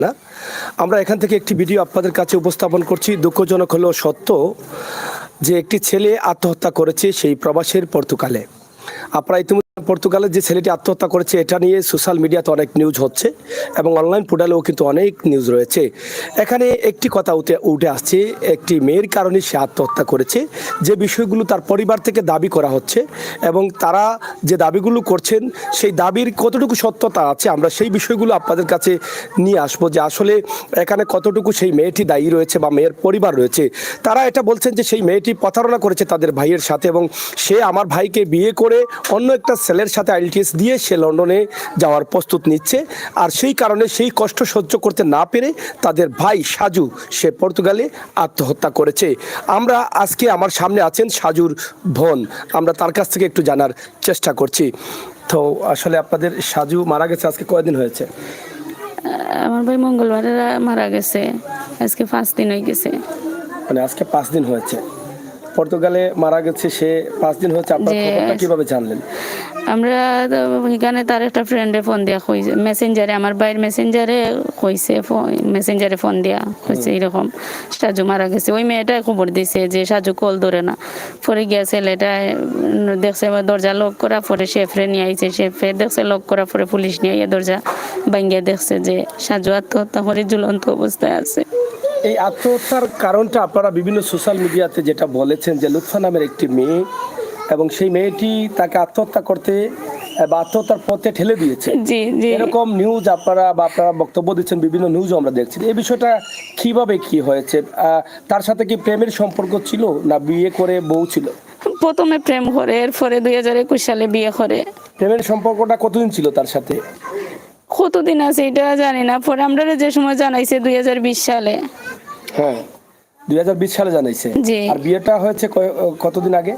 না। আমরা এখান থেকে একটি ভিডিও আপনাদের কাছে উপস্থাপন করছি। দুঃখজনক হলেও সত্য যে একটি ছেলে আত্মহত্যা করেছে সেই প্রবাসের পর্তুগালে। আপনারা ইতিমধ্যে পর্তুগালের যে ছেলেটি আত্মহত্যা করেছে এটা নিয়ে সোশ্যাল মিডিয়াতে অনেক নিউজ হচ্ছে এবং অনলাইন পোর্টালেও কিন্তু অনেক নিউজ রয়েছে। এখানে একটি কথা উঠে আসছে, একটি মেয়ের কারণে সে আত্মহত্যা করেছে, যে বিষয়গুলো তার পরিবার থেকে দাবি করা হচ্ছে এবং তারা যে দাবিগুলো করছেন সেই দাবির কতটুকু সত্যতা আছে আমরা সেই বিষয়গুলো আপনাদের কাছে নিয়ে আসবো, যে আসলে এখানে কতটুকু সেই মেয়েটি দায়ী রয়েছে বা মেয়ের পরিবার রয়েছে। তারা এটা বলছেন যে সেই মেয়েটি প্রতারণা করেছে তাদের ভাইয়ের সাথে এবং সে আমার ভাইকে বিয়ে করে অন্য একটা ছেলের সাথে আইএলটিএস দিয়ে সে লন্ডনে যাওয়ার প্রস্তুত নিচ্ছে, আর সেই কারণে সেই কষ্ট সহ্য করতে না পেরে তাদের ভাই সাজু সে পর্তুগালে আত্মহত্যা করেছে। আমরা আজকে আমার সামনে আছেন সাজুর বোন, আমরা তার কাছ থেকে একটু জানার চেষ্টা করছি। তো আসলে আপনাদের সাজু মারা গেছে আজকে কয়দিন হয়েছে? আমার ভাই মঙ্গলবারে মারা গেছে, আজকে 5 দিন হয়ে গেছে। মানে আজকে 5 দিন হয়েছে পর্তুগালে মারা গেছে, সে 5 দিন হয়েছে। আপনার খবরটা কিভাবে জানলেন? আমরা এখানে তার একটা ফ্রেন্ডে ফোন দেওয়া কইছে, মেসেঞ্জারে, আমার ভাইয়ের মেসেঞ্জারে কইছে, মেসেঞ্জারে ফোন দেওয়া কইছে এরকম সাজু মারা গেছে। ওই মেয়েটা খবর দিছে যে সাজু কল ধরে না, পরে গিয়া ছেলেটা দেখছে দরজা লক করা, পরে শেফরে নিয়ে আইছে, শেফে দেখছে লক করা, পরে পুলিশ নিয়ে আইয়া দরজা ভাঙ্গিয়া দেখছে যে সাজু আত্মহত্যা করে ঝুলন্ত অবস্থায় আছে। এই আত্মহত্যার কারণটা আপনারা বিভিন্ন সোশ্যাল মিডিয়াতে যেটা বলেছেন যে লুৎফা নামের একটি মেয়ে এবং সেই মেয়েটি তাকে আত্মহত্যা করতে বা আত্মহত্যার পথে ঠেলে দিয়েছে, জি জি, এরকম নিউজ আপনারা বক্তব্য দিচ্ছেন, বিভিন্ন নিউজও আমরা দেখছি। এই বিষয়টা কিভাবে কি হয়েছে? তার সাথে কি প্রেমের সম্পর্ক ছিল না বিয়ে করে বউ ছিল? প্রথমে প্রেম করে, এরপরে 2021 সালে বিয়ে করে। প্রেমের সম্পর্কটা কতদিন ছিল তার সাথে? কতদিন আছে এটা জানি না, পরে আমরা যে সময় জানাইছে 2020 সালে। হ্যাঁ, 2020 সালে জানাইছে। জি। আর বিয়েটা হয়েছে কতদিন আগে?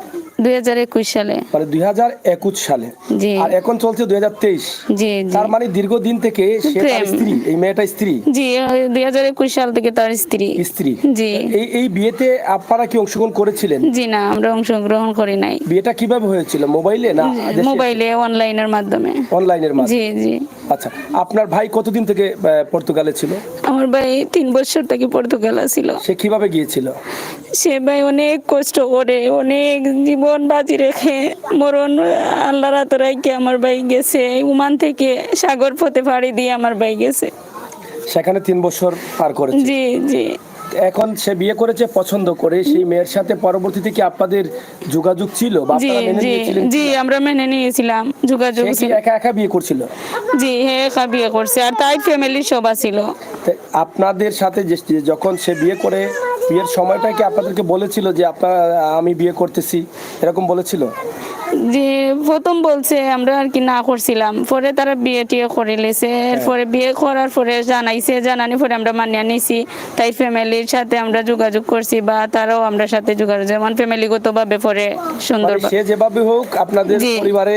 2021 সালে। মানে 2021 সালে। জি। আর এখন চলছে 2023। জি জি, তার মানে দীর্ঘদিন থেকে সে তার স্ত্রী, এই মেয়েটা স্ত্রী। জি 2021 সাল থেকে তার স্ত্রী। জি। এই বিয়েতে আপনারা কি অংশগ্রহণ করেছিলেন? জি না, আমরা অংশগ্রহণ করি নাই। বিয়েটা কিভাবে হয়েছিল? মোবাইলে না মোবাইলে, অনলাইনের মাধ্যমে। অনলাইনের মাধ্যমে? জি জি। আচ্ছা, আপনার ভাই কতদিন থেকে পর্তুগালে ছিল? আমার ভাই 3 বছর থেকে পর্তুগাল ছিল। সে কিভাবে গিয়েছিল? সে ভাই অনেক কষ্ট করে, অনেক জীবন বাজি রেখে, মরণ আল্লাহর হাতে রেখে আমার ভাই গেছে। ওমান থেকে সাগর পথে পাড়ি দিয়ে আমার ভাই গেছে। সেখানে 3 বছর পার করেছে। জি জি। এখন সে বিয়ে করেছে পছন্দ করে, সেই মেয়ের সাথে পরবর্তীতে কি আপনাদের যোগাযোগ ছিল বা জি আপনারা মেনে জি নিয়েছিলেন? জি, আমরা মেনে নিয়েছিলাম, যোগাযোগ সে কি ছিল। একা একা বিয়ে করছিল? জি, হে একা বিয়ে করছে, আর তাই ফ্যামিলি সব ছিল। আপনাদের সাথে যখন সে বিয়ে করে, বিয়ের সময়টা কি আপনাদেরকে বলেছিল যে আমি বিয়ে করতেছি, এরকম বলেছিল? যে প্রথম বলছে, আমরা আর কি না করছিলাম, পরে তারা বিয়ে টিয়ে করে লেছে। এরপরে বিয়ে করার পরে জানাইছে, জানানি পরে আমরা মানিয়ে নিছি। তাই ফ্যামিলির সাথে আমরা যোগাযোগ করছি বা তারাও আমরা সাথে যোগাযোগ, যেমন ফ্যামিলিগত ভাবে পরে সুন্দর। সে যেভাবে হোক আপনাদের পরিবারে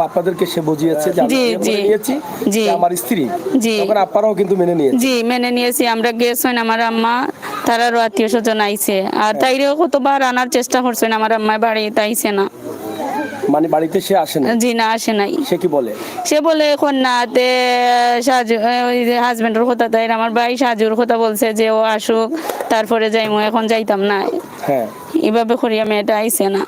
আপনাদেরকে সে বুঝিয়েছে যে আমি বিয়ে করে নিয়েছি, যে আমার স্ত্রী। তখন আপনারাও কিন্তু মেনে নিয়েছেন? জি মেনে নিয়েছি। আমরা গেছেন, আমার আম্মা তারারও আত্মীয় স্বজন আইছে, আর তাইরেও কতবার আনার চেষ্টা করছেন, আমার আম্মা বাড়িতে আইছে না। মানে বাড়িতে সে আসে না? জি না, আসে নাই। সে কি বলে? সে বলে এখন না, তে সাজু ওই যে হাজবেন্ডের কথা, তাই আমার ভাই সাজুর কথা বলছে যে ও আসুক তারপরে যাইমু, এখন যাইতাম না। হ্যাঁ, এভাবে করিয়া মেয়েটা আইছে না,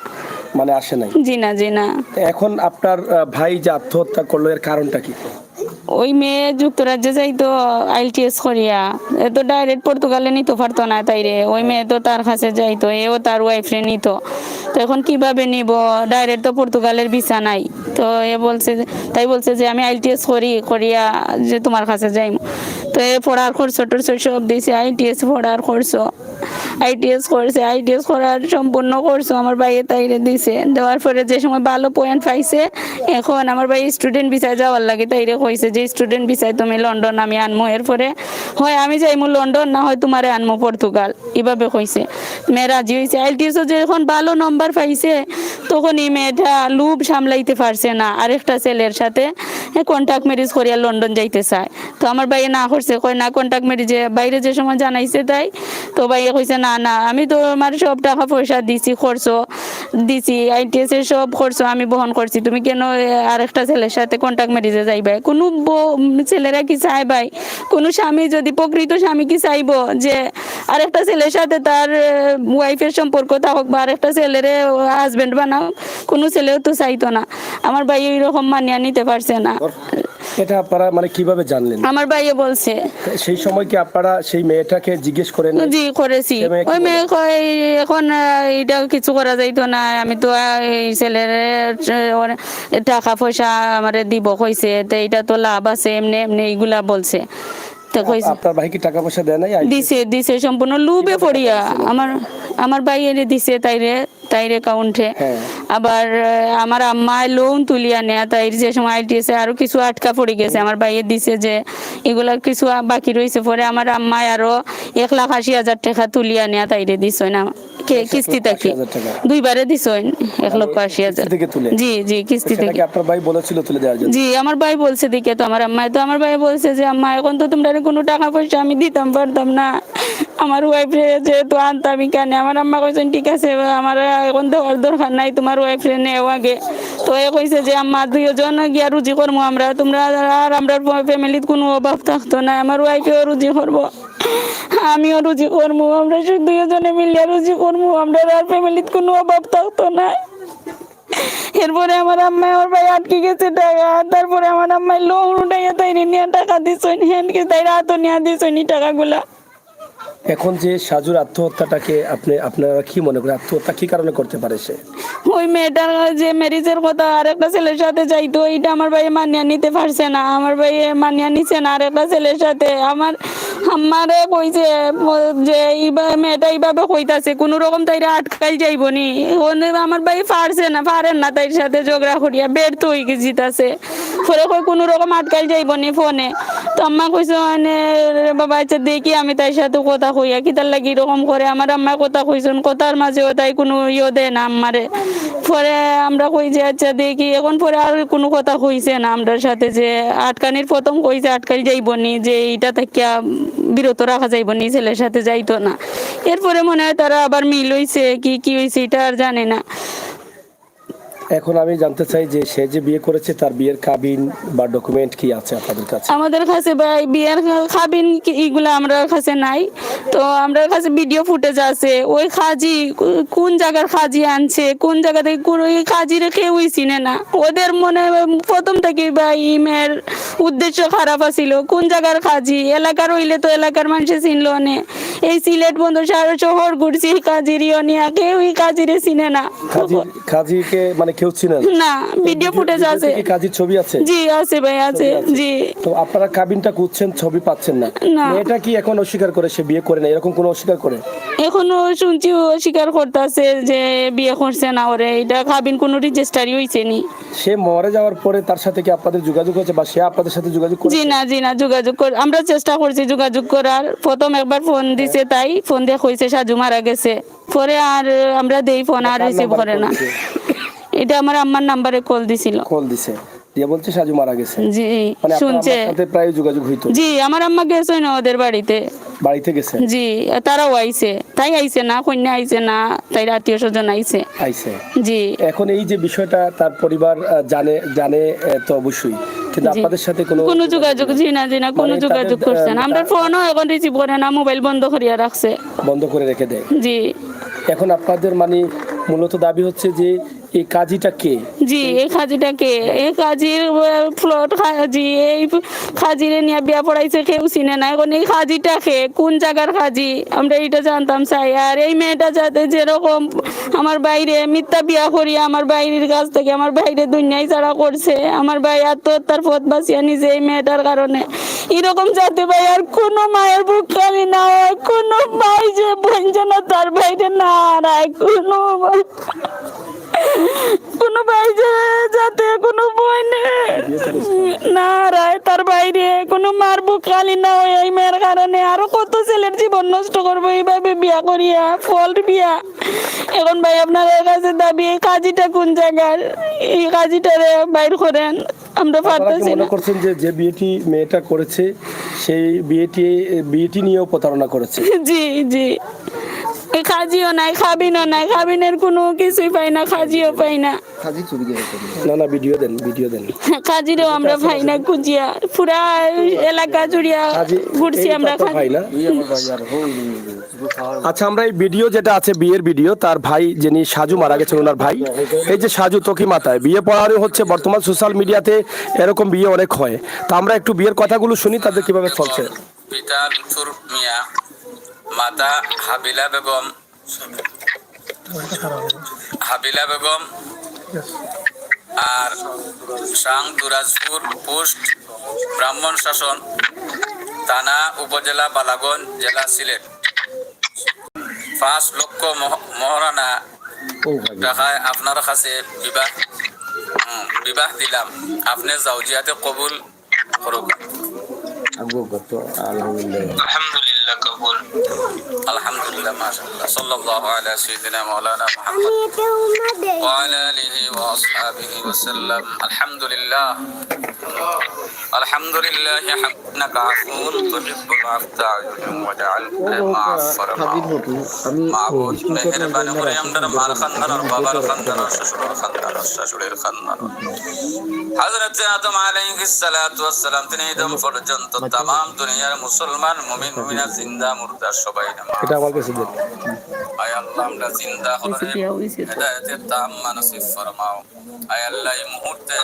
মানে আসে নাই? জি না জি না। এখন আপনার ভাই যে আত্মহত্যা করলো এর কারণটা কি? ওই মেয়ে যুক্তরাজ্যে যাইতো আইএলটিএস করিয়া, এ তো ডাইরেক্ট পর্তুগালে নিতে পারতো না, তাইরে ওই মেয়ে তো তার কাছে যাইতো, এও তার ওয়াইফরে নিত। তো এখন কিভাবে নিব, ডাইরেক্ট তো পর্তুগালের ভিসা নাই। তো এ বলছে, তাই বলছে যে আমি আইএলটিএস করিয়া যে তোমার কাছে যাইম। তো এ পড়ার খরচ টরচ সব দিয়েছে, আইটিএস পড়ার খরচ, আইটিএস করছে, আইটিএস করার সম্পূর্ণ করছো আমার ভাইয়ে তাইরে দিছে। দেওয়ার পরে যে সময় ভালো পয়েন্ট পাইছে, এখন আমার ভাই স্টুডেন্ট ভিসায় যাওয়ার লাগে, তাইরে কইছে যে স্টুডেন্ট ভিসায় তুমি লন্ডন আমি আনমো। এরপরে হয় আমি যাইমু লন্ডন, না হয় তোমারে আনমো পর্তুগাল, এভাবে কইছে। মেয়ে রাজি হয়েছে। আইএলটিএসও যখন ভালো নম্বর পাইছে, তখন এই মেয়েটা লুভ সামলাইতে পারছে না, আরেকটা ছেলের সাথে কন্ট্যাক্ট ম্যারেজ করিয়া লন্ডন যাইতে চায়। তো আমার ভাইয়ে না করছে, কয় না, কন্ট্যাক্ট ম্যারেজে বাইরে যে সময় জানাইছে তাই। তো ভাইয়ে কইছে না না, আমি তো আমার সব টাকা পয়সা দিছি, খরচ দিছি, আইটিএস এর সব খরচ আমি বহন করছি, তুমি কেন আরেকটা ছেলের সাথে কন্টাক্ট ম্যারেজে যাইবে? কোনো ছেলেরা কি চায় ভাই? কোনো স্বামী যদি প্রকৃত স্বামী কি চাইবো যে আরেকটা ছেলের সাথে তার ওয়াইফের সম্পর্ক থাকুক বা আরেকটা ছেলের হাজবেন্ড বানাও? কোনো ছেলেও তো চাইতো না। আমার ভাই এইরকম মানিয়ে নিতে পারছে না। এটা আপনারা মানে কিভাবে জানলেন? আমার ভাইয়ে বলছে। সেই সময় কি আপনারা সেই মেয়েটাকে জিজ্ঞেস করেন? জি করেছি। সে মেয়ে কি ওই মেয়ে বলে? কয় এখন এটা কিছু করা যাইতো না, আমি তো এই ছেলের টাকা পয়সা আমারে দিব কইছে, তো এটা তো লাভ আছে এমনি এমনি এইগুলা বলছে। তো কইছে আপনার ভাই কি টাকা পয়সা দেয় নাই? দিছে সম্পূর্ণ লুবে পড়িয়া আমার ভাই এনে দিছে তাইরে অ্যাকাউন্টে। হ্যাঁ। আবার আমার আম্মা লোন তুলিয়া নেয়া, তাই যে সময় আইটিএসে আরো কিছু আটকা পড়ে গেছে, আমার ভাইয়ে দিছে যে এগুলার কিছু বাকি রয়েছে। পরে আমার আম্মা আরো 1,80,000 টাকা তুলিয়া নেয়া তাইরে দিছ না কিস্তি থেকে 1,80,000 টাকা? দুইবারে দিছ 1,80,000। কিস্তি থেকে তুলে? জি কিস্তি সেটা থেকে। কি আপনার ভাই বলেছিল তুলে দেওয়ার জন্য? জি আমার ভাই বলছে দিকে তো আমার আম্মা, তো আমার ভাই বলছে যে আম্মা এখন তো তোমরা কোনো টাকা পয়সা আমি দিতাম পারতাম না, আমার ওয়াইফে যেহেতু আনতাম কেন। আমার আম্মা কইছেন ঠিক আছে আমার এখন দেওয়ার দরকার নাই, তোমার ওয়াইফে নেও আগে। তো এ কইছে যে আম্মা দুইজন গিয়া রুজি করবো আমরা, তোমরা আর আমরা ফ্যামিলির কোনো অভাব থাকতো না, আমার ওয়াইফেও রুজি করবো আমিও রুজি করবো, আমরা দুইজনে মিলিয়ে রুজি করবো, আমরা আর ফ্যামিলির কোনো অভাব থাকতো না। এরপরে আমার আম্মা আমার ভাই আটকে গেছে টাকা, তারপরে আমার আম্মাই লোন উঠাইয়া তাই নিয়ে টাকা দিছনি, হ্যান্ডকে তাই রাতও নিয়ে দিছনি টাকাগুলা। এখন যে সাজুর আত্মহত্যাটাকে আপনারা কি মনে করেন? আত্মহত্যা কি কারণে করতে পারে সে? ওই মেয়েটার যে ম্যারেজের কথা আরেকটা ছেলের সাথে যাইতো, এটা আমার ভাই মানিয়ে নিতে পারছে না, আমার ভাই মানিয়ে নিছে না আরেকটা ছেলের সাথে। আমারে কইছে যে মেয়েটা এইভাবে কইতাছে কোন রকম তাইরা আটকাই যাইবনি, আমার ভাই পারেন না তাইর সাথে ঝগড়া করিয়া ব্যর্থ হয়ে জিতাছে। পরে কই কোন রকম আটকাই যাইবনি ফোনে। তো আম্মা কইছে মানে বাবা আচ্ছা দেখি আমি তাই সাথে কথা কইয়া কি তার লাগি এরকম করে। আমার আম্মা কথা কইছেন, কথার মাঝেও তাই কোনো দেয় না আমারে। পরে আমরা কই যে আচ্ছা দেখি, এখন পরে আর কোনো কথা কইছে না আমরার সাথে, যে আটকানির প্রথম কইছে আটকাই যাইবনি, যে এইটা থেকে বিরত রাখা যাইবনি, ছেলের সাথে যাইতো না। এরপরে মনে হয় তারা আবার মিল হইছে কি হইছে এটা আর জানে না। এখন আমি জানতে চাই যে সে যে বিয়ে করেছে তার বিয়ের কাবিন বা ডকুমেন্ট কি আছে আপনাদের কাছে? আমাদের কাছে ভাই বিয়ের কাবিন এগুলা আমরা কাছে নাই, তো আমরা কাছে ভিডিও ফুটেজ আছে। ওই খাজি কোন জায়গার খাজি আনছে, কোন জায়গা থেকে ওই খাজির কেউই চিনে না। ওদের মনে প্রথম থেকে ভাই মেয়ের উদ্দেশ্য খারাপ আছিল। কোন জায়গার খাজি এলাকার হইলে তো এলাকার মানুষে চিনলো নে। এই সিলেট বন্ধু সারা শহর ঘুরছি কাজির নিয়ে, কেউই কাজিরে চিনে না। কাজীকে মানে কেউ চিনে না, ভিডিও ফুটেজ আছে। কাজীর ছবি আছে? জি আছে ভাই, আছে। জি। তো আপনারা কাবিনটা খুঁজছেন, ছবি পাচ্ছেন না? মেয়েটা কি এখন অস্বীকার করে সে বিয়ে করে না, এরকম কোনো অস্বীকার করে? এখনো শুনছি অস্বীকার করতেছে যে বিয়ে করছে না, ওরে এটা কাবিন কোনো রেজিস্টারি হইছে নি। সে মরে যাওয়ার পরে তার সাথে কি আপনাদের যোগাযোগ হয়েছে বা সে আপনাদের সাথে যোগাযোগ করেছে? জি না যোগাযোগ আমরা চেষ্টা করছি যোগাযোগ করার। প্রথম একবার ফোন দিছে, তাই ফোন দিয়ে কইছে সাজু মারা গেছে। পরে আর আমরা দেই ফোন আর রিসিভ করে না। এটা আমার আম্মার নাম্বারে কল দিছে দিয়ে বলছে সাজু মারা গেছে। জি মানে শুনছে। আপনার সাথে প্রায় যোগাযোগ হইতো? জি আমার আম্মা গেছে না ওদের বাড়িতে গেছে? জি তারাও আইছে, তাই আইছে না কন্যা আইছে না, তাই আত্মীয় স্বজন আইছে। জি এখন এই যে বিষয়টা তার পরিবার জানে তো অবশ্যই, কিন্তু আপনাদের সাথে কোনো যোগাযোগ জি না কোনো যোগাযোগ করছে না। আমরা ফোনও এখন রিসিভ করে না, মোবাইল বন্ধ করিয়া রাখছে, বন্ধ করে রেখে দেয়। জি এখন আপনাদের মানে মূলত দাবি হচ্ছে যে এই কাজীটা কে? জি এই খাজিটা কে? এই খাজির ফ্লট খাজি, এই খাজিরে নিয়ে বিয়া পড়াইছে, কেউ চিনে না। এখন এই খাজিটা কে, কোন জায়গার খাজি আমরা এটা জানতাম চাই। আর এই মেয়েটা যাতে যেরকম আমার বাইরে মিথ্যা বিয়া করি আমার বাইরের কাছ থেকে আমার বাইরে দুনিয়ায় ছাড়া করছে, আমার ভাই আত্মহত্যার পথ বাঁচিয়ে নিছে এই মেয়েটার কারণে, এরকম যাতে ভাই আর কোনো মায়ের বুক খালি না হয়, কোনো ভাই যে বোন যেন তার বাইরে না হারায়, কোনো ভাই যাতে কোনো বোন না হারায়, তার বাইরে কোনো মার বুক খালি না হয় এই মেয়ের কারণে। আরো কত ছেলের জীবন নষ্ট করবো এইভাবে বিয়া করিয়া, ফল্ট বিয়া। এখন ভাই আপনাদের কাছে দাবি এই কাজীটা কোন জায়গার, এই কাজীটারে বাইর করেন, আমরা পারতেছি মনে না। করছেন যে বিয়েটি মেয়েটা করেছে সেই বিয়েটি নিয়েও প্রতারণা করেছে? জি ওই খাজিও নাই, খাবিনও নাই, খাবিনের কোনো কিছুই পাই না, খাজিও পাই না। না ভিডিও দেন কাজিরেও আমরা পাই না খুঁজিয়া, পুরা এলাকা জুড়িয়া ঘুরছি আমরা ভাই না। আচ্ছা, আমরা এই ভিডিও যেটা আছে বিয়ের ভিডিও, তার ভাই যিনি সাজু মারা গেছেন ওনার ভাই, এই যে সাজু তকি মাতায় বিয়ে পড়ানো হচ্ছে, বর্তমান সোশ্যাল মিডিয়াতে এরকম বিয়ে অনেক হয়। তো আমরা একটু বিয়ের কথাগুলো শুনি তাদের কিভাবে চলছে। পিতা লুৎফুর মিয়া, মাতা হাবিলা বেগম আর সাং দুরাজপুর পোস্ট ব্রাহ্মণ শাসন থানা উপজেলা বালাগঞ্জ জেলা সিলেট। 5 লক্ষ মহারানা টাকায় আপনার কাছে বিবাহ দিলাম, আপনি জাউজিয়াতে কবুল করুক। আলহামদুলিল্লাহ কবুল, আলহামদুলিল্লাহ, মাশাআল্লাহ। সাল্লাল্লাহু আলা সাইয়্যিদিনা মাওলানা মুহাম্মদ ওয়া আলা আলিহি ওয়া আসহাবিহি ওয়া সাল্লাম। আলহামদুলিল্লাহ আলহামদুলিল্লাহ হামদাকা আফুন তুহিব্বুল আফতা ওয়াজআল মা'ফর মাবুদ মেহেরবানি করে আমদার মার খানদার বাবার খানদার শ্বশুরের খানদার শ্বশুরের খানদার হযরত আদম আলাইহিস সালাতু ওয়াস সালাম তিনি একদম পর্যন্ত तमाम দুনিয়ার মুসলমান মুমিন মুমিনা জিন্দা মুর্দা সবাই নামাজ। এটা আমার কাছে দেন। আয় আল্লাহ, আমরা জিন্দা হলে হেদায়েতের তাম্মা নসিব ফরমাও। আয় আল্লাহ, এই মুহূর্তে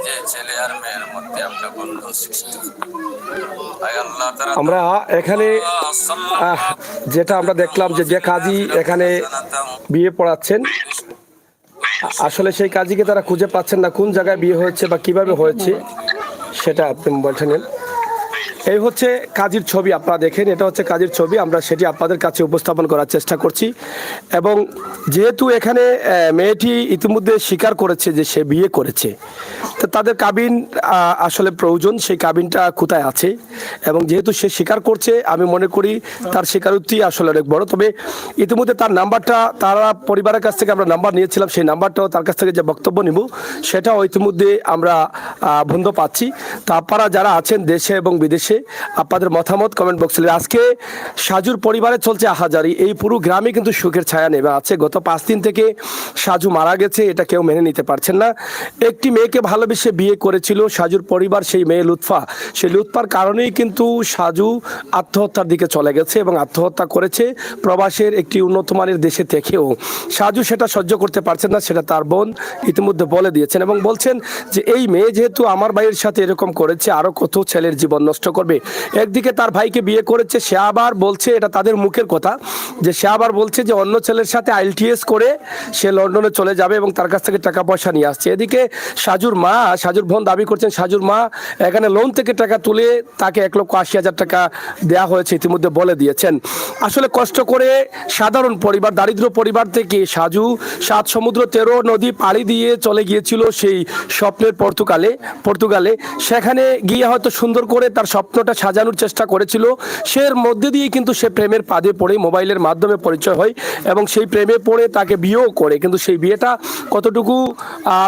যে ছেলে আর মেয়ের মধ্যে আপনি বন্ধন সৃষ্টি আয় আল্লাহ, আমরা এখানে যেটা আমরা দেখলাম যে কাজী এখানে বিয়ে পড়াচ্ছেন, আসলে সেই কাজীকে তারা খুঁজে পাচ্ছেন না, কোন জায়গায় বিয়ে হয়েছে বা কিভাবে হয়েছে সেটা আপনি মোবাইলটা নেন। এই হচ্ছে কাজীর ছবি, আপনারা দেখেন, এটা হচ্ছে কাজীর ছবি। আমরা সেটি আপনাদের কাছে উপস্থাপন করার চেষ্টা করছি। এবং যেহেতু এখানে মেয়েটি ইতিমধ্যে স্বীকার করেছে যে সে বিয়ে করেছে, তো তাদের কাবিন আসলে প্রয়োজন, সেই কাবিনটা কোথায় আছে, এবং যেহেতু সে স্বীকার করছে, আমি মনে করি তার স্বীকারোক্তি আসলে অনেক বড়। তবে ইতিমধ্যে তার নাম্বারটা, তারা পরিবারের কাছ থেকে আমরা নাম্বার নিয়েছিলাম, সেই নাম্বারটাও তার কাছ থেকে যে বক্তব্য নিব সেটাও ইতিমধ্যে আমরা বন্ধ পাচ্ছি। তা আপনারা যারা আছেন দেশে এবং বিদেশে, আপনাদের মতামত কমেন্ট বক্সে। আজকে সাজুর পরিবারে চলছে আহাজারি, এই পুরো গ্রামে কিন্তু সুখের ছায়া নেমে আছে। গত 5 দিন থেকে সাজু মারা গেছে, এটা কেউ মেনে নিতে পারছেন না। একটি মেয়েকে ভালোবেসে বিয়ে করেছিল সাজুর পরিবার, সেই মেয়ে লুৎফা, সেই লুৎফার কারণেই কিন্তু সাজু আত্মহত্যার দিকে চলে গেছে এবং আত্মহত্যা করেছে প্রবাসের একটি উন্নত মানের দেশে থেকেও। সাজু সেটা সহ্য করতে পারছেন না, সেটা তার বোন ইতিমধ্যে বলে দিয়েছেন এবং বলছেন যে এই মেয়ে যেহেতু আমার ভাইয়ের সাথে এরকম করেছে, আরো কত ছেলের জীবন নষ্ট করবে। একদিকে তার ভাইকে বিয়ে করেছে, সে আবার বলছে, এটা তাদের মুখের কথা, যে সে আবার বলছে যে অন্য ছেলের সাথে IELTS করে সে লন্ডনে চলে যাবে এবং তার কাছ থেকে টাকা পয়সা নিয়ে আসছে। এদিকে সাজুর বোন দাবি করছেন সাজুর মা এখানে লোন থেকে টাকা তুলে তাকে 1,80,000 টাকা দেওয়া হয়েছে, ইতিমধ্যে বলে দিয়েছেন। আসলে কষ্ট করে সাধারণ পরিবার, দারিদ্র পরিবার থেকে সাজু 7 সমুদ্র 13 নদী পাড়ি দিয়ে চলে গিয়েছিল সেই স্বপ্নের পর্তুগালে। সেখানে গিয়ে হয়তো সুন্দর করে তার স্বপ্নটা সাজানোর চেষ্টা করেছিল। সের মধ্যে দিয়ে কিন্তু সে প্রেমের ফাঁদে পড়ে মোবাইলের মাধ্যমে পরিচয় হয় এবং সেই প্রেমে পড়ে তাকে বিয়েও করে। কিন্তু সেই বিয়েটা কতটুকু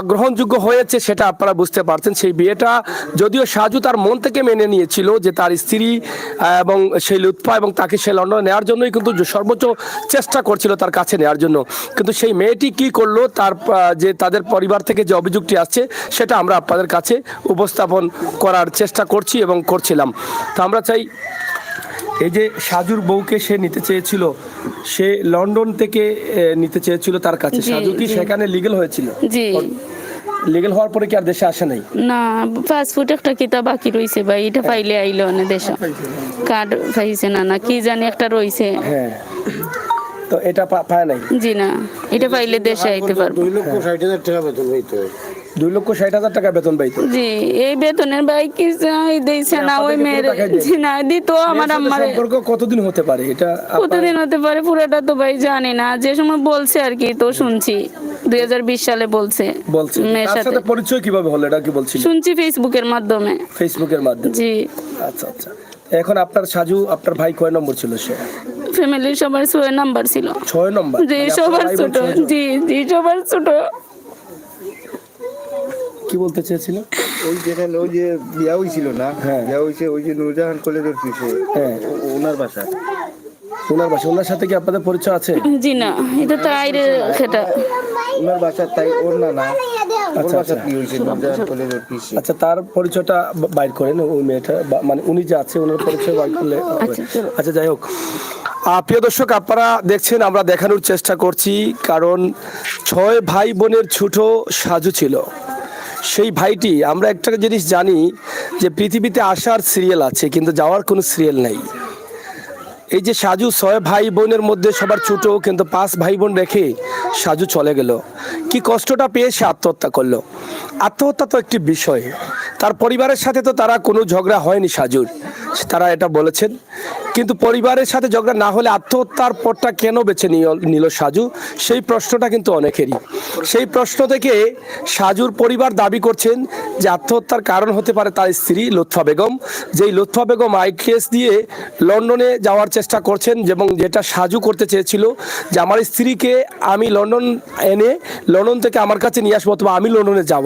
গ্রহণযোগ্য হয়েছে সেটা আপনারা বুঝতে পারছেন। সেই বিয়েটা যদিও সাজু তার মন থেকে মেনে নিয়েছিল যে তার স্ত্রী এবং সেই লুৎফা এবং তাকে সে লন্ডনে নেওয়ার জন্যই কিন্তু সর্বোচ্চ চেষ্টা করছিল তার কাছে নেওয়ার জন্য। কিন্তু সেই মেয়েটি কি করলো, তার যে তাদের পরিবার থেকে যে অভিযোগটি আসছে সেটা আমরা আপনাদের কাছে উপস্থাপন করার চেষ্টা করছি এবং করছিলাম। তো আমরা চাই, এই যে সাজুর বউকে সে নিতে চেয়েছিল, সে লন্ডন থেকে নিতে চেয়েছিল তার কাছে। সাজু কি সেখানে লিগ্যাল হয়েছিল? জি, লিগ্যাল হওয়ার পরে কি আর দেশে আসে নাই? না, পাসপোর্ট একটা কিতা বাকি রইছে ভাই, এটা পাইলে আইলো না দেশে। কার্ড পাইছে না কি জানি একটা রইছে। হ্যাঁ, তো এটা পায় নাই। জি না, এটা পাইলে দেশে আইতে পারবো। 2,60,000 টাকা বেতন হইতো। 2,60,000 টাকা বেতন পাইতো। জি, এই বেতনের ভাই কি দিয়েছে না ওই মেয়ের? জি না, দিত আমার আম্মার। সম্পর্ক কতদিন হতে পারে এটা? কতদিন হতে পারে পুরোটা তো ভাই জানি না, যে সময় বলছে আর কি তো শুনছি 2020 সালে বলছে। মেয়ের তার সাথে সাথে পরিচয় কিভাবে হলো এটা কি বলছিল? শুনছি ফেসবুকের মাধ্যমে। জি। আচ্ছা। এখন আপনার সাজু, আপনার ভাই কয় নম্বর ছিল? সে ফ্যামিলির সবার 6 নাম্বার ছিল। 6 নম্বর? জি, সবার ছোট। জি, সবার ছোট। কি বলতে চেয়েছিল? ওই যেখানে ওই যে বিয়া হইছিল না, বিয়া হইছে ওই যে নূরজাহান কলেজের পিছে, ওনার বাসা। ওনার সাথে কি আপনাদের পরিচয় আছে? জি না, এটা তো আইরে সেটা ওনার বাসা তাই ওর না না ওর আচ্ছা, বাসা আচ্ছা। কি হয়েছে নজার কলেজের পিসি আচ্ছা, তার পরিচয়টা বাইর করেন ওই মেয়েটা মানে উনি যে আছে ওনার পরিচয় বাইর করলে হবে। আচ্ছা, যাই হোক, প্রিয় দর্শক, আপনারা দেখছেন, আমরা দেখানোর চেষ্টা করছি, কারণ 6 ভাই বোনের ছোট সাজু ছিল। সেই ভাইটি, আমরা একটা জিনিস জানি যে পৃথিবীতে আসার সিরিয়াল আছে কিন্তু যাওয়ার কোনো সিরিয়াল নাই। এই যে সাজু 6 ভাই বোনের মধ্যে সবার ছোট, কিন্তু 5 ভাই বোন রেখে সাজু চলে গেল। কি কষ্টটা পেয়ে সে আত্মহত্যা করলো। আত্মহত্যা তো একটি বিষয়, তার পরিবারের সাথে তো তারা কোনো ঝগড়া হয়নি সাজুর, তারা এটা বলেছেন। কিন্তু পরিবারের সাথে ঝগড়া না হলে আত্মহত্যার পথটা কেন বেছে নিল সাজু, সেই প্রশ্নটা কিন্তু অনেকেরই। সেই প্রশ্ন থেকে সাজুর পরিবার দাবি করছেন যে আত্মহত্যার কারণ হতে পারে তার স্ত্রী লুৎফা বেগম, যেই লুৎফা বেগম আইটিএস দিয়ে লন্ডনে যাওয়ার চেষ্টা করছেন, এবং যেটা সাজু করতে চেয়েছিল যে আমার স্ত্রীকে আমি লন্ডন এনে লন্ডন থেকে আমার কাছে নিয়ে আসবো অথবা আমি লন্ডনে যাব।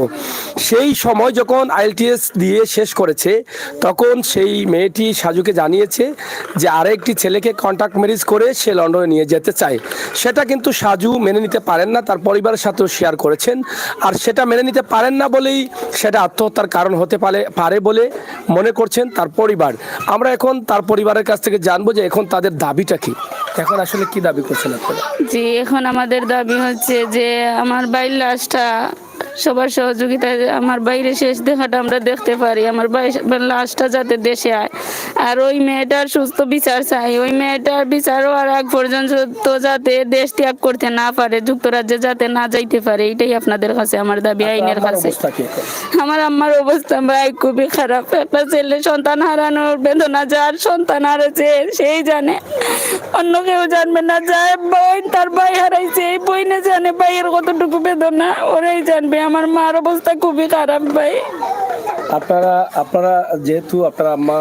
সেই সময় যখন আইএলটিএস দিয়ে শেষ করেছে তখন সেই মেয়েটি সাজুকে জানিয়েছে যে আরেকটি ছেলেকে কন্ট্যাক্ট ম্যারেজ করে সে লন্ডনে নিয়ে যেতে চায়। সেটা কিন্তু সাজু মেনে নিতে পারেন না, তার পরিবারের সাথেও শেয়ার করেছেন। আর সেটা মেনে নিতে পারেন না বলেই সেটা আত্মহত্যার কারণ হতে পারে বলে মনে করছেন তার পরিবার। আমরা এখন তার পরিবারের কাছ থেকে জানবো যে এখন তাদের দাবিটা কি, এখন আসলে কি দাবি করছেন আপনারা? জি, এখন আমাদের দাবি হচ্ছে যে আমার বাইর লাশটা সবার সহযোগিতায় আমার বাইরে শেষ দেখাটা আমরা দেখতে পারি, আমার লাশটা যাতে দেশে আয়। আর ওই মেয়েটার সুস্থ বিচার চাই, ওই মেয়েটার বিচার হওয়ার আগ পর্যন্ত তো যাতে দেশ ত্যাগ করতে না পারে, যুক্তরাজ্যে যাতে না যাইতে পারে, এটাই আপনাদের কাছে আমার দাবি, আইনের কাছে। অবস্থা কি এখন? আমার আম্মার অবস্থা ভাই খুবই খারাপ। একটা ছেলে সন্তান হারানোর বেদনা যার সন্তান হারাচ্ছে সেই জানে, অন্য কেউ জানবে না। যার বোন তার ভাই হারাইছে এই বইনে জানে ভাইয়ের কতটুকু বেদনা, ওরাই জানবে। আমার মার অবস্থা খুবই খারাপ ভাই। আপনারা যেহেতু আপনার আম্মা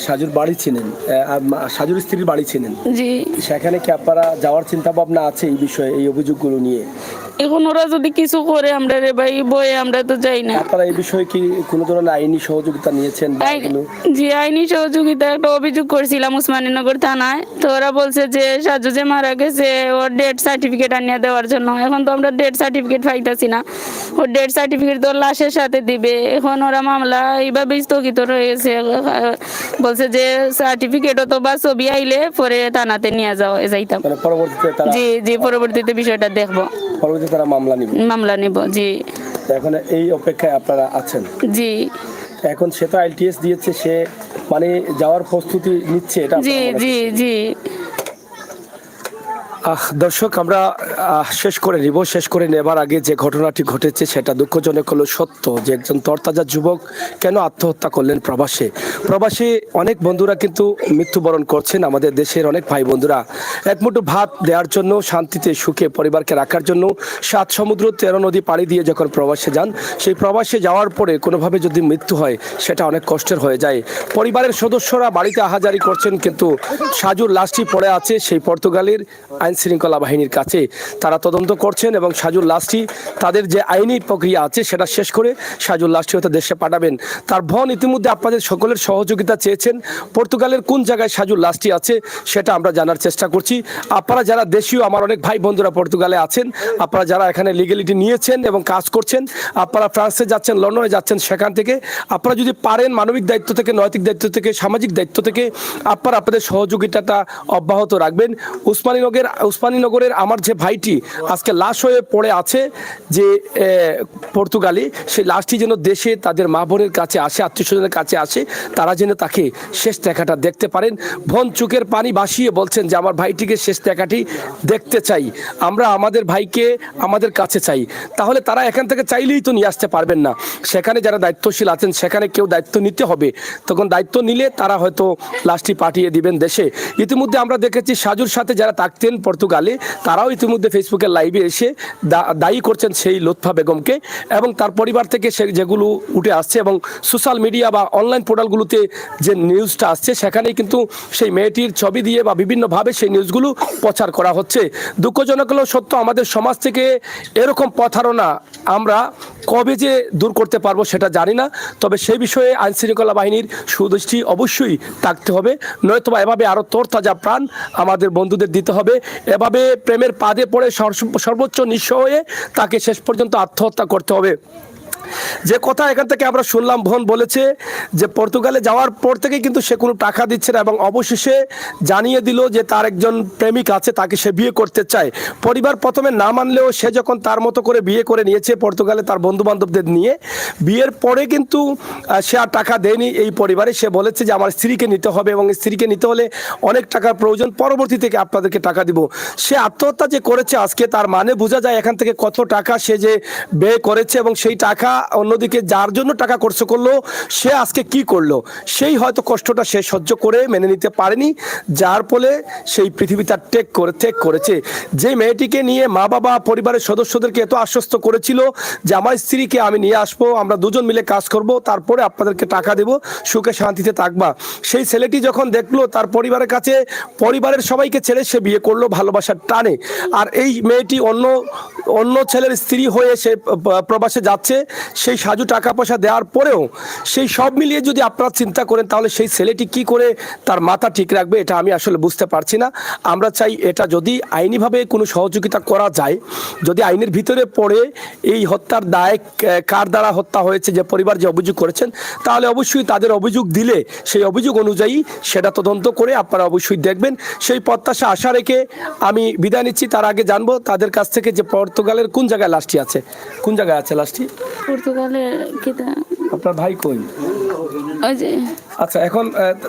সাজুর বাড়ি ছিলেন, সাজুর স্ত্রীর বাড়ি ছিলেন, জি, সেখানে কি আপনারা যাওয়ার চিন্তা ভাবনা আছে এই বিষয়ে, এই অভিযোগগুলো নিয়ে? এখন ওরা যদি কিছু করে আমরা রে ভাই বয়ে আমরা তো যাই না। আপনারা এই বিষয়ে কি কোনো ধরনের আইনি সহযোগিতা নিয়েছেন বা এগুলো? জি, আইনি সহযোগিতা একটা অভিযোগ করছিলাম উসমানীনগর থানায়। তো ওরা বলছে যে সাজু যে মারা গেছে ওর ডেথ সার্টিফিকেট আনিয়ে দেওয়ার জন্য। এখন তো আমরা ডেথ সার্টিফিকেট পাইতাছি না, ওর ডেথ সার্টিফিকেট তো লাশের সাথে দিবে। এখন ওরা মামলা এইভাবে স্থগিত রয়েছে, বলছে যে সার্টিফিকেট অথবা ছবি আইলে পরে থানাতে নিয়ে যাইতাম। মানে পরবর্তীতে তারা জি জি, পরবর্তীতে বিষয়টা দেখবো, পরবর্তীতে তারা মামলা নিব। জি, এখন এই অপেক্ষায় আপনারা আছেন। জি এখন সে তো আইএলটিএস দিয়েছে, সে মানে যাওয়ার প্রস্তুতি নিচ্ছে, এটা জি জি জি। দর্শক, আমরা শেষ করে নেবার আগে যে ঘটনাটি ঘটেছে সেটা দুঃখজনক হলো সত্য যে একজন তরতাজা যুবক কেন আত্মহত্যা করলেন প্রবাসে অনেক বন্ধুরা কিন্তু মৃত্যুবরণ করছেন। আমাদের দেশের অনেক ভাই বন্ধুরা এক মুঠো ভাত দেওয়ার জন্য, শান্তিতে সুখে পরিবারকে রাখার জন্য 7 সমুদ্র 13 নদী পাড়ি দিয়ে যখন প্রবাসে যান, সেই প্রবাসে যাওয়ার পরে কোনোভাবে যদি মৃত্যু হয় সেটা অনেক কষ্টের হয়ে যায়। পরিবারের সদস্যরা বাড়িতে আহাজারি করছেন, কিন্তু সাজুর লাশটি পড়ে আছে সেই পর্তুগালের আইন শৃঙ্খলা বাহিনীর কাছে। তারা তদন্ত করছেন এবং সাজুর লাশটি তাদের যে আইনি প্রক্রিয়া আছে সেটা শেষ করে সাজুর লাশটি হয়তো দেশে পাঠাবেন। তার বোন ইতিমধ্যে আপনাদের সকলের সহযোগিতা চেয়েছেন। পর্তুগালের কোন জায়গায় সাজুর লাশটি আছে সেটা আমরা জানার চেষ্টা করছি। আপনারা যারা দেশীয়, আমার অনেক ভাই বন্ধুরা পর্তুগালে আছেন, আপনারা যারা এখানে লিগ্যালিটি নিয়েছেন এবং কাজ করছেন, আপনারা ফ্রান্সে যাচ্ছেন, লন্ডনে যাচ্ছেন, সেখান থেকে আপনারা যদি পারেন মানবিক দায়িত্ব থেকে, নৈতিক দায়িত্ব থেকে, সামাজিক দায়িত্ব থেকে আপনারা আপনাদের সহযোগিতাটা অব্যাহত রাখবেন। উসমানীনগরের আমার যে ভাইটি আজকে লাশ হয়ে পড়ে আছে যে পর্তুগালে, সেই লাশটি যেন দেশে তাদের মা বোনের কাছে আসে, আত্মীয় স্বজনের কাছে আসে, তারা যেন তাকে শেষ দেখাটা দেখতে পারেন। বোন চোখের পানি ভাসিয়ে বলছেন যে আমার ভাইটিকে শেষ দেখাটি দেখতে চাই, আমরা আমাদের ভাইকে আমাদের কাছে চাই। তাহলে তারা এখান থেকে চাইলেই তো নিয়ে আসতে পারবেন না, সেখানে যারা দায়িত্বশীল আছেন সেখানে কেউ দায়িত্ব নিতে হবে। তখন দায়িত্ব নিলে তারা হয়তো লাশটি পাঠিয়ে দিবেন দেশে। ইতিমধ্যে আমরা দেখেছি সাজুর সাথে যারা থাকতেন পর্তুগালে, তারাও ইতিমধ্যে ফেসবুকের লাইভে এসে দায়ী করছেন সেই লুৎফা বেগমকে এবং তার পরিবার থেকে সে যেগুলো উঠে আসছে এবং সোশ্যাল মিডিয়া বা অনলাইন পোর্টালগুলোতে যে নিউজটা আসছে সেখানেই কিন্তু সেই মেয়েটির ছবি দিয়ে বা বিভিন্নভাবে সেই নিউজগুলো প্রচার করা হচ্ছে। দুঃখজনক হলেও সত্য, আমাদের সমাজ থেকে এরকম প্রতারণা আমরা কবে যে দূর করতে পারবো সেটা জানি না, তবে সেই বিষয়ে আইনশৃঙ্খলা বাহিনীর সুদৃষ্টি অবশ্যই থাকতে হবে, নয়তোবা এভাবে আরও তরতাজা প্রাণ আমাদের বন্ধুদের দিতে হবে। এভাবে প্রেমের পাদে পড়ে সর্বোচ্চ নিঃস্ব হয়ে তাকে শেষ পর্যন্ত আত্মহত্যা করতে হবে। যে কথা এখান থেকে আমরা শুনলাম, বোন বলেছে যে পর্তুগালে যাওয়ার পর থেকে কিন্তু সে কোনো টাকা দিচ্ছে না এবং অবশেষে জানিয়ে দিল যে তার একজন প্রেমিক আছে, তাকে সে বিয়ে করতে চায়। পরিবার প্রথমে না মানলেও সে যখন তার মতো করে বিয়ে করে নিয়েছে পর্তুগালে তার বন্ধু বান্ধবদের নিয়ে, বিয়ের পরে কিন্তু সে আর টাকা দেয়নি এই পরিবারে। সে বলেছে যে আমার স্ত্রীকে নিতে হবে এবং স্ত্রীকে নিতে হলে অনেক টাকার প্রয়োজন, পরবর্তী থেকে আপনাদেরকে টাকা দিব। সে আত্মহত্যা যে করেছে আজকে, তার মানে বোঝা যায় এখান থেকে কত টাকা সে যে ব্যয় করেছে এবং সেই টাকা অন্যদিকে যার জন্য টাকা খরচ করলো সে আজকে কি করলো, সেই হয়তো কষ্টটা সে সহ্য করে মেনে নিতে পারেনি, যার ফলে সেই পৃথিবী তার ত্যাগ করেছে। যে মেয়েটিকে নিয়ে মা বাবা পরিবারের সদস্যদেরকে এত আশ্বস্ত করেছিল যে আমার স্ত্রীকে আমি নিয়ে আসবো, আমরা দুজন মিলে কাজ করব, তারপরে আপনাদেরকে টাকা দেব, সুখে শান্তিতে থাকবা, সেই ছেলেটি যখন দেখলো তার পরিবারের কাছে পরিবারের সবাইকে ছেড়ে সে বিয়ে করলো ভালোবাসার টানে। আর এই মেয়েটি অন্য ছেলের স্ত্রী হয়ে সে প্রবাসে যাচ্ছে, সেই সাজু টাকা পয়সা দেওয়ার পরেও সেই সব মিলিয়ে যদি আপনারা চিন্তা করেন তাহলে সেই ছেলেটি কি করে তার মাথা ঠিক রাখবে, এটা আমি আসলে বুঝতে পারছি না। আমরা চাই এটা যদি আইনিভাবে কোনো সহযোগিতা করা যায়, যদি আইনের ভিতরে পড়ে এই হত্যার দায় কার দ্বারা হত্যা হয়েছে, যে পরিবার যে অভিযোগ করেছেন, তাহলে অবশ্যই তাদের অভিযোগ দিলে সেই অভিযোগ অনুযায়ী সেটা তদন্ত করে আপনারা অবশ্যই দেখবেন। সেই প্রত্যাশা আশা রেখে আমি বিদায় নিচ্ছি। তার আগে জানবো তাদের কাছ থেকে যে পর্তুগালের কোন জায়গায় লাশটি আছে, কোন জায়গায় আছে লাশটি? পর্তুগালে আপনার ভাই কই? ওই যে আচ্ছা, এখন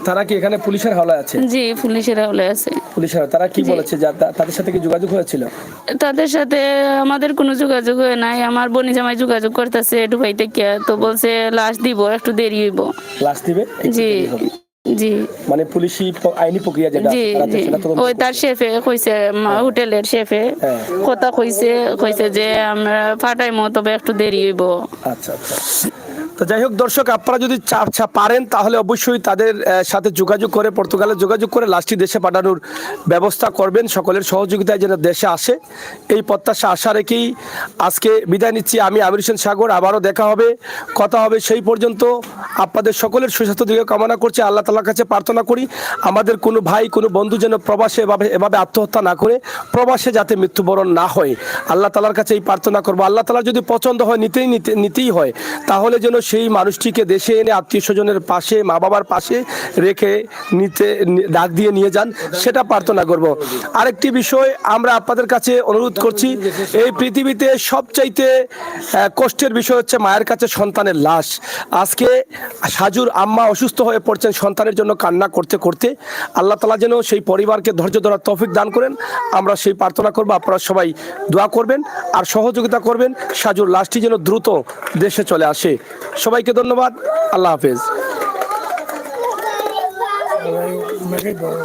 তারা কি এখানে পুলিশের হাওলায় আছে? জি, পুলিশের হাওলায় আছে। পুলিশের, তারা কি বলেছে, তাদের সাথে কি যোগাযোগ হয়েছিল? তাদের সাথে আমাদের কোনো যোগাযোগ হয় নাই। আমার বোনি জামাই যোগাযোগ করতেছে দুবাই থেকে, তো বলছে লাশ দিব, একটু দেরি হইব। লাশ দিবে? জি জি, মানে পুলিশি আইনি প্রক্রিয়া যেটা জি জি, ওই তার শেফে কইছে, হোটেলের শেফে কথা কইছে যে আমরা ফাটাইমো, তবে একটু দেরি হইব। আচ্ছা আচ্ছা। তো যাই হোক দর্শক, আপনারা যদি পারেন তাহলে অবশ্যই তাদের সাথে যোগাযোগ করে, পর্তুগালে যোগাযোগ করে লাশটি দেশে পাঠানোর ব্যবস্থা করবেন। সকলের সহযোগিতায় যেন দেশে আসে, এই প্রত্যাশা আশা রেখেই আজকে বিদায় নিচ্ছি। আমি আমির হোসেন সাগর, আবারও দেখা হবে, কথা হবে। সেই পর্যন্ত আপনাদের সকলের সুস্বাস্থ্য দিকে কামনা করছি, আল্লাহ তাআলার কাছে প্রার্থনা করি আমাদের কোনো ভাই কোনো বন্ধু যেন প্রবাসে এভাবে আত্মহত্যা না করে, প্রবাসে যাতে মৃত্যুবরণ না হয়, আল্লাহ তাআলার কাছে এই প্রার্থনা করবো। আল্লাহ তাআলা যদি পছন্দ হয় নিতেই হয়, তাহলে যেন সেই মানুষটিকে দেশে এনে আত্মীয় স্বজনের পাশে, মা বাবার পাশে রেখে ডাক দিয়ে নিয়ে যান, সেটা প্রার্থনা করব। আরেকটি বিষয় আমরা আপনাদের কাছে অনুরোধ করছি, এই পৃথিবীতে সবচাইতে কষ্টের বিষয় হচ্ছে মায়ের কাছে সন্তানের লাশ। আজকে সাজুর আম্মা অসুস্থ হয়ে পড়ছেন সন্তানের জন্য কান্না করতে করতে, আল্লাহ তাআলা যেন সেই পরিবারকে ধৈর্য ধরার তৌফিক দান করেন, আমরা সেই প্রার্থনা করব। আপনারা সবাই দোয়া করবেন আর সহযোগিতা করবেন, সাজুর লাশটি যেন দ্রুত দেশে চলে আসে। সবাইকে ধন্যবাদ, আল্লাহ হাফেজ।